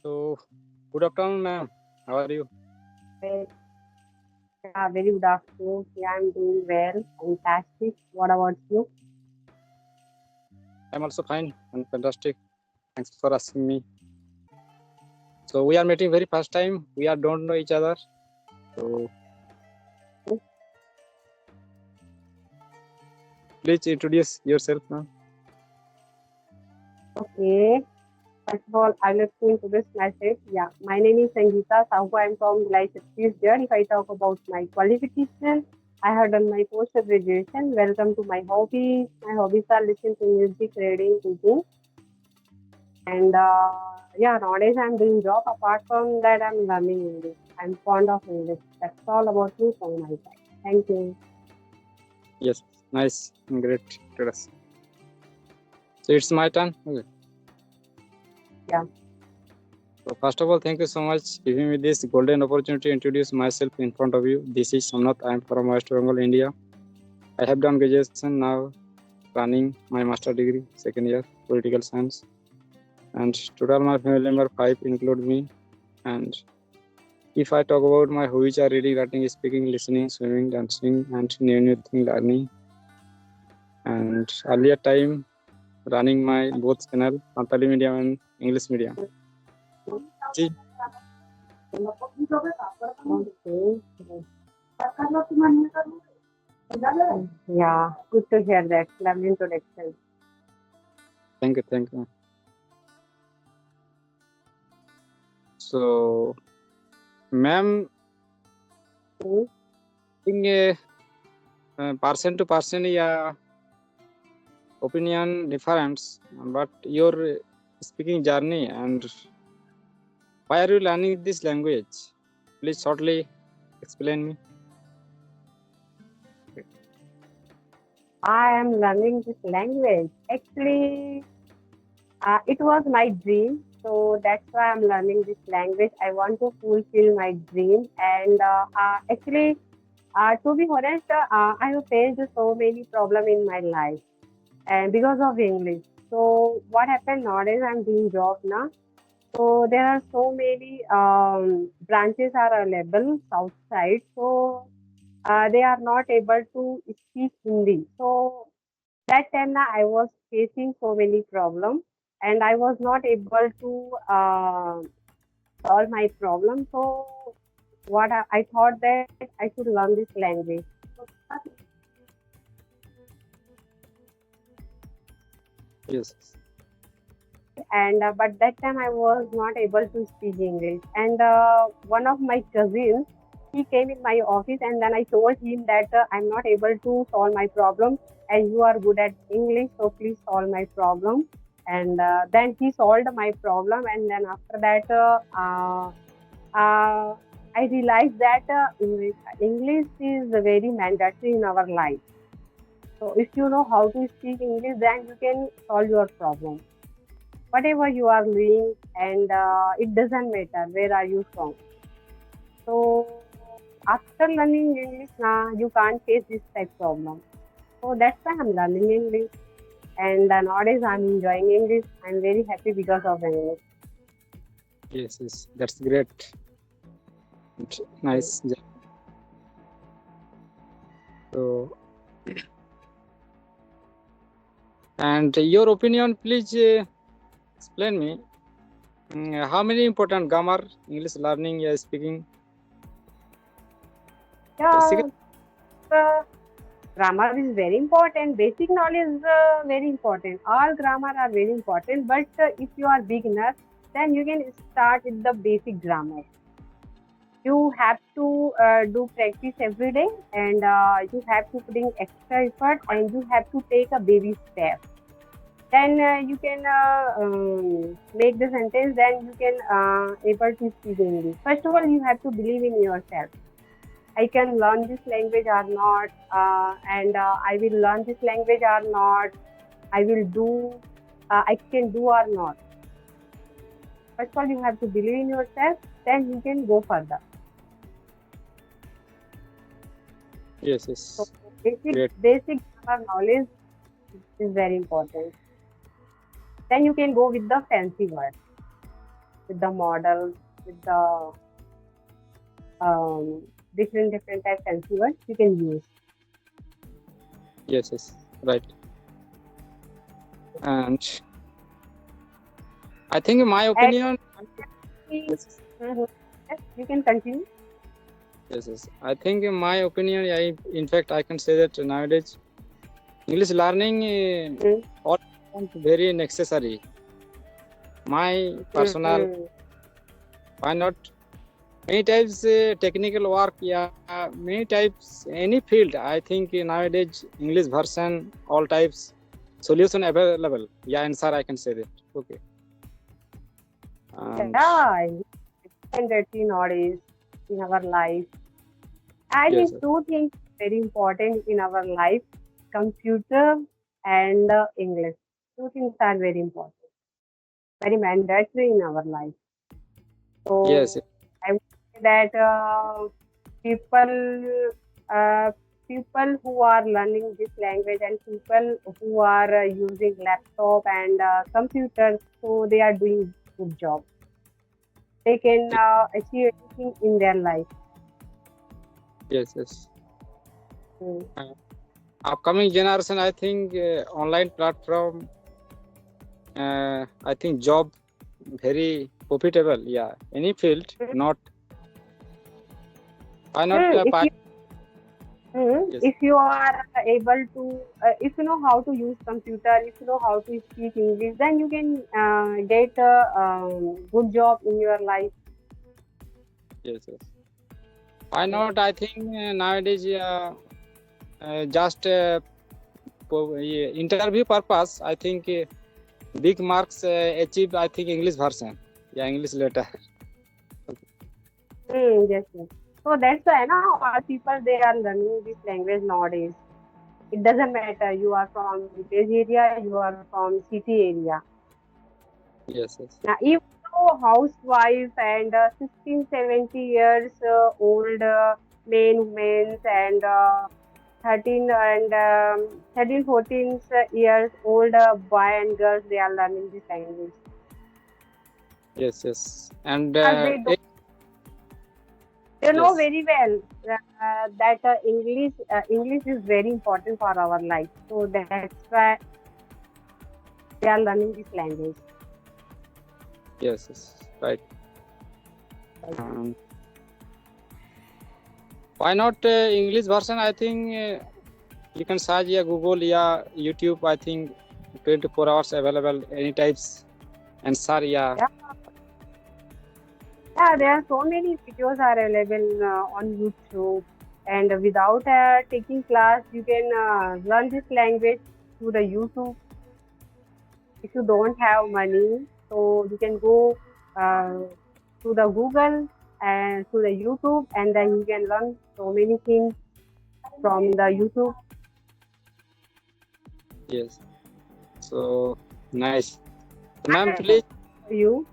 So, good afternoon, ma'am. How are you? Well, very good afternoon. Yeah, I'm doing well. Fantastic. What about you? I'm also fine and fantastic. Thanks for asking me. So, we are meeting very first time. We are don't know each other. So, please introduce yourself, ma'am. Okay. First of all, I'll let you introduce myself. Yeah, my name is Sangeeta Sahu. I'm from Bhilai, Chhattisgarh. If I talk about my qualification, I have done my post graduation. Welcome to my hobbies. My hobbies are listening to music, reading, cooking, and yeah, nowadays I'm doing job. Apart from that, I'm learning English. I'm fond of English. That's all about me from my side. Thank you. Yes, nice, great introduction. So, it's my turn. Okay. Yeah. So, first of all, thank you so much giving me this golden opportunity to introduce myself in front of you. This is Somnath. I'm from West Bengal, India. I have done graduation now, running my master degree, second year, political science. And total my family member 5 include me. And if I talk about my hobbies are reading, writing, speaking, listening, swimming, dancing, and new thing learning. And earlier time running my both channel, Santali medium and English medium. See, Okay. Yeah, good to hear that. Lovely introduction. thank you. So, ma'am, Hmm. in person to person, yeah, opinion difference, but your speaking journey and why are you learning this language? Please shortly explain me. I am learning this language. Actually, it was my dream, so that's why I'm learning this language. I want to fulfill my dream, and actually, to be honest, I have faced so many problems in my life, and because of English. So what happened nowadays? I'm doing job now. So there are so many branches are available outside. So they are not able to speak Hindi. So that time na, I was facing so many problems and I was not able to solve my problem. So I thought that I should learn this language. Yes. And but that time I was not able to speak English. And one of my cousins, he came in my office, and then I told him that I'm not able to solve my problem, and you are good at English, so please solve my problem. And then he solved my problem, and then after that, uh, I realized that English is very mandatory in our life. So if you know how to speak English, then you can solve your problem whatever you are doing, and it doesn't matter where are you from. So after learning English now, you can't face this type problem. So that's why I'm learning English, and nowadays I'm enjoying English. I'm very happy because of English. Yes, that's great. Nice. So, and your opinion, please explain me. How many important grammar, English learning, speaking? Basically, Yeah, grammar is very important. Basic knowledge is very important. All grammar are very important. But if you are beginner, then you can start with the basic grammar. You have to do practice every day, and you have to put in extra effort, and you have to take a baby step. Then you can make the sentence, then you can able to speak English. First of all, you have to believe in yourself. I can learn this language or not, and I will learn this language or not. I will do, I can do or not. First of all, you have to believe in yourself, then you can go further. So yes, basic great. basic grammar knowledge is very important. Then you can go with the fancy word. with the models, with the different types of keywords you can use. Yes, right. And I think, in my And opinion, yes, Mhm. Yes, you can continue. yes. I think, in my opinion, in fact, I can say that nowadays English learning Mm, all very necessary. My personal, mm, why not? Many types technical work, yeah, many types, any field. I think nowadays English version, all types, solution available. Yeah, answer I can say that. Okay. And yeah, and dirty nowadays in our life. I yes, think two things very important in our life: computer and English. Two things are very important, very mandatory in our life. yes, So I would say that people uh, people who are learning this language and people who are using laptop and computers, so they are doing good job. They can achieve anything in their life. yes. Mm. Uh, Upcoming generation, I think online platform. I think job very profitable. Yeah, any field, not why not? Mm, if you Yes, if you are able to if you know how to use computer, if you know how to speak English, then you can get a good job in your life. yes. Why not? I think nowadays, just interview purpose. I think big marks achieved. I think English version. Yeah, English letter. Yes, yes. So that's why now all people they are learning this language nowadays. It doesn't matter you are from village area, you are from city area. Yes. Now, even though housewife and 16, 70 years old men, women and 13 and 13, 14 years old boy and girls, they are learning this language. Yes. And Because they know yes, very well that English is very important for our life. So that's why they are learning this language. right. Um, why not English version? I think you can search, yeah, Google, yeah, YouTube. I think 24 hours available. Any types answer, yeah. Yeah, yeah, there are so many videos are available on YouTube, and without taking class, you can learn this language through the YouTube. If you don't have money, so you can go to the Google and to the YouTube, and then you can learn so many things from the YouTube. Yes. So nice. I Ma'am, have a please. question for you.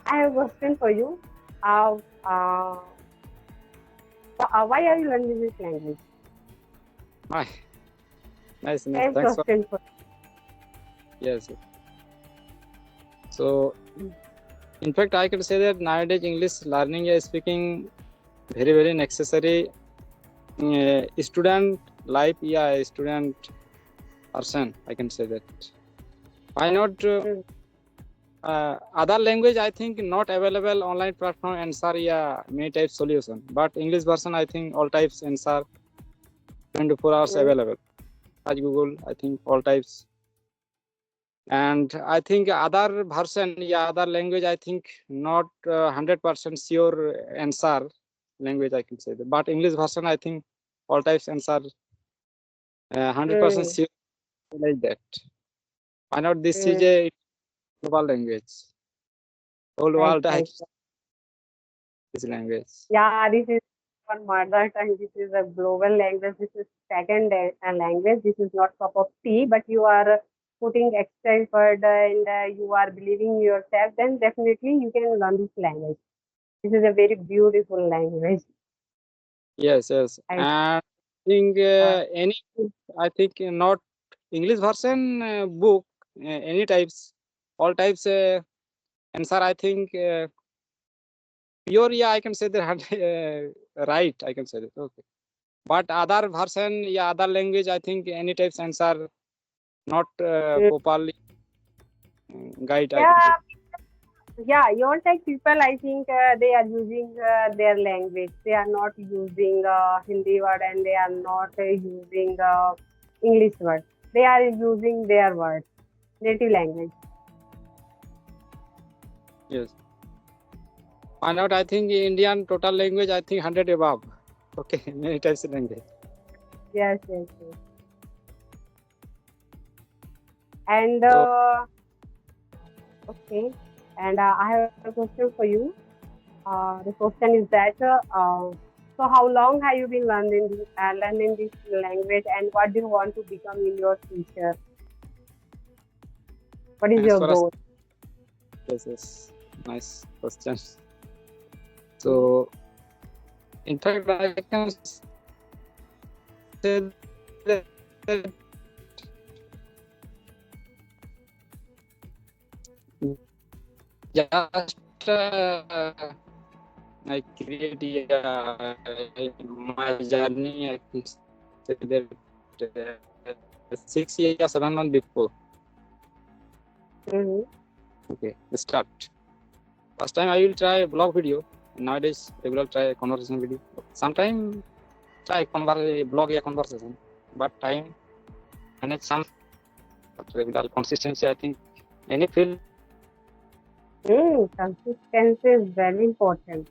I have a question for you. Uh, uh, why are you learning this language? Hi. I Nice. have a Thanks for, question for yes. So in fact, I could say that nowadays English learning and speaking very necessary. Student life, yeah, student person. I can say that. Why not? you. Other language, I think not available online platform answer, yeah, many types solution. But English version, I think all types answer 24 hours Mm, available. As Google, I think all types. And I think other version, yeah, other language, I think not 100% sure answer language, I can say that. But English version, I think all types answer 100% mm, sure like that. Why not? This is mm. a global language. Whole Right, world right. types this language. Yeah, this is one mother tongue. This is a global language. This is second language. This is not cup of tea, but you are putting extra effort and you are believing yourself. Then definitely you can learn this language. This is a very beautiful language. Yes. I And I think uh, any, I think not English version book, any types, all types. answer, I think, pure, yeah, I can say that right, I can say that. Okay. But other version, yeah, other language, I think any types answer not properly guide, I can say. Yeah, yeah, your tech people, I think they are using their language. They are not using Hindi word and they are not using English word. They are using their words, native language. Yes. Find out, I think Indian total language, I think 100 above. Okay, many types of language. Yes, yes, yes. And So, okay, and I have a question for you. The question is that so how long have you been learning this language, and what do you want to become in your future? What is as your far as goal? yes, yes, nice question. So, in fact, I can say that just I create my journey. I can say that 6 years, 7 months before. Mm-hmm. Okay, start. First time I will try blog video. Nowadays, regular try conversation video. Sometime try blog या conversation. But time manage some. But regular consistency, I think any field. Consistency is very important.